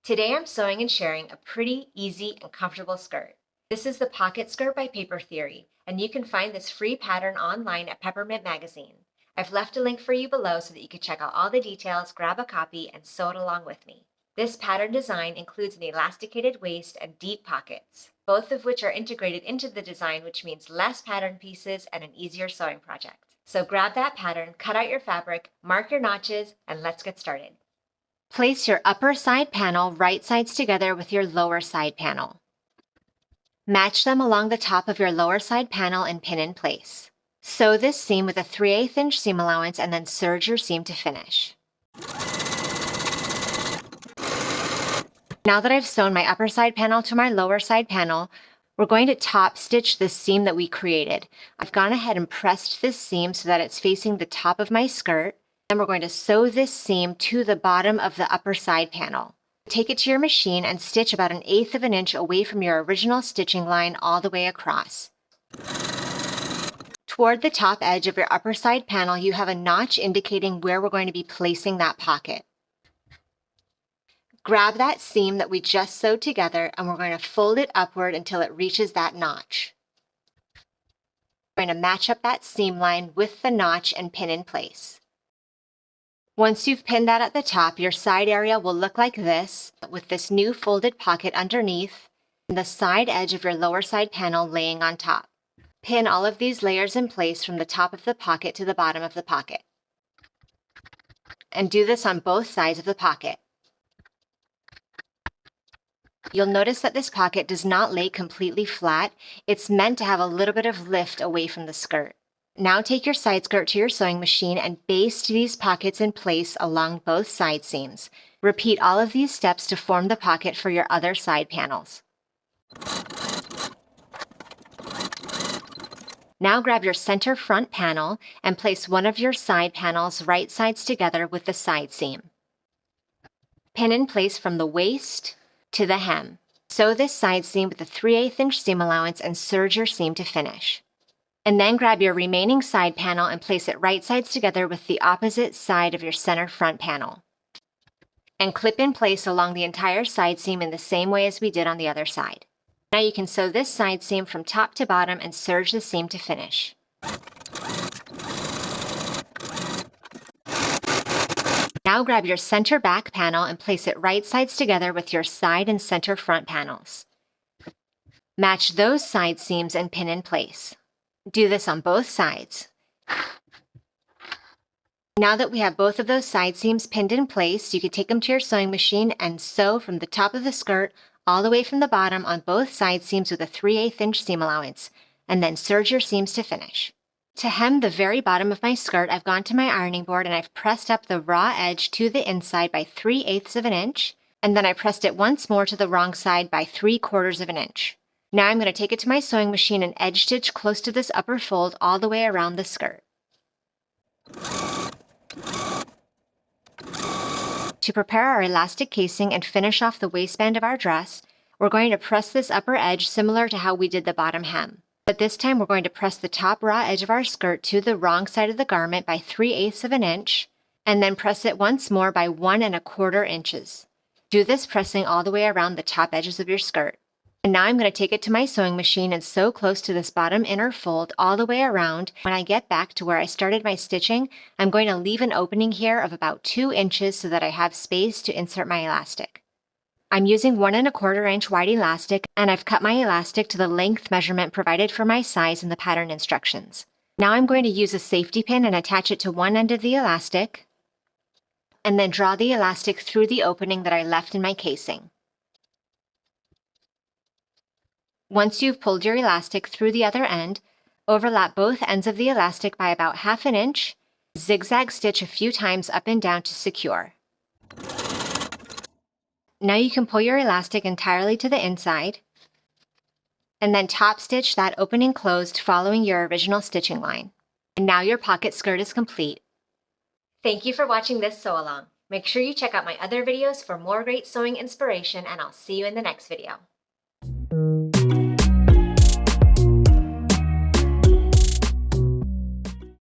Today I'm sewing and sharing a pretty, easy, and comfortable skirt. This is the Pocket Skirt by Paper Theory, and you can find this free pattern online at Peppermint magazine. I've left a link for you below so that you can check out all the details, grab a copy, and sew it along with me. This pattern design includes an elasticated waist and deep pockets, both of which are integrated into the design, which means less pattern pieces and an easier sewing project. So grab that pattern, cut out your fabric, mark your notches, and let's get started. Place your upper side panel right sides together with your lower side panel. Match them along the top of your lower side panel and pin in place. Sew this seam with a 3/8 inch seam allowance and then serge your seam to finish. Now that I've sewn my upper side panel to my lower side panel, we're going to top stitch this seam that we created. I've gone ahead and pressed this seam so that it's facing the top of my skirt. Then we're going to sew this seam to the bottom of the upper side panel. Take it to your machine and stitch about 1/8 of an inch away from your original stitching line all the way across. Toward the top edge of your upper side panel, you have a notch indicating where we're going to be placing that pocket. Grab that seam that we just sewed together and we're going to fold it upward until it reaches that notch. We're going to match up that seam line with the notch and pin in place. Once you've pinned that at the top, your side area will look like this, with this new folded pocket underneath and the side edge of your lower side panel laying on top. Pin all of these layers in place from the top of the pocket to the bottom of the pocket. And do this on both sides of the pocket. You'll notice that this pocket does not lay completely flat. It's meant to have a little bit of lift away from the skirt. Now take your side skirt to your sewing machine and baste these pockets in place along both side seams. Repeat all of these steps to form the pocket for your other side panels. Now grab your center front panel and place one of your side panels right sides together with the side seam. Pin in place from the waist to the hem. Sew this side seam with a 3/8 inch seam allowance and serge your seam to finish. And then grab your remaining side panel and place it right sides together with the opposite side of your center front panel. And clip in place along the entire side seam in the same way as we did on the other side. Now you can sew this side seam from top to bottom and serge the seam to finish. Now grab your center back panel and place it right sides together with your side and center front panels. Match those side seams and pin in place. Do this on both sides. Now that we have both of those side seams pinned in place, you can take them to your sewing machine and sew from the top of the skirt all the way from the bottom on both side seams with a 3/8 inch seam allowance, and then serge your seams to finish. To hem the very bottom of my skirt, I've gone to my ironing board and I've pressed up the raw edge to the inside by 3/8 of an inch, and then I pressed it once more to the wrong side by 3/4 of an inch. Now I'm going to take it to my sewing machine and edge stitch close to this upper fold all the way around the skirt. To prepare our elastic casing and finish off the waistband of our dress, we're going to press this upper edge similar to how we did the bottom hem. But this time we're going to press the top raw edge of our skirt to the wrong side of the garment by 3/8 of an inch, and then press it once more by 1¼ inches. Do this pressing all the way around the top edges of your skirt. And now I'm going to take it to my sewing machine and sew close to this bottom inner fold all the way around. When I get back to where I started my stitching, I'm going to leave an opening here of about 2 inches so that I have space to insert my elastic. I'm using 1¼ inch wide elastic, and I've cut my elastic to the length measurement provided for my size in the pattern instructions. Now I'm going to use a safety pin and attach it to one end of the elastic, and then draw the elastic through the opening that I left in my casing. Once you've pulled your elastic through the other end, overlap both ends of the elastic by about 1/2 inch, zigzag stitch a few times up and down to secure. Now you can pull your elastic entirely to the inside, and then top stitch that opening closed following your original stitching line. And now your pocket skirt is complete. Thank you for watching this sew along. Make sure you check out my other videos for more great sewing inspiration, and I'll see you in the next video.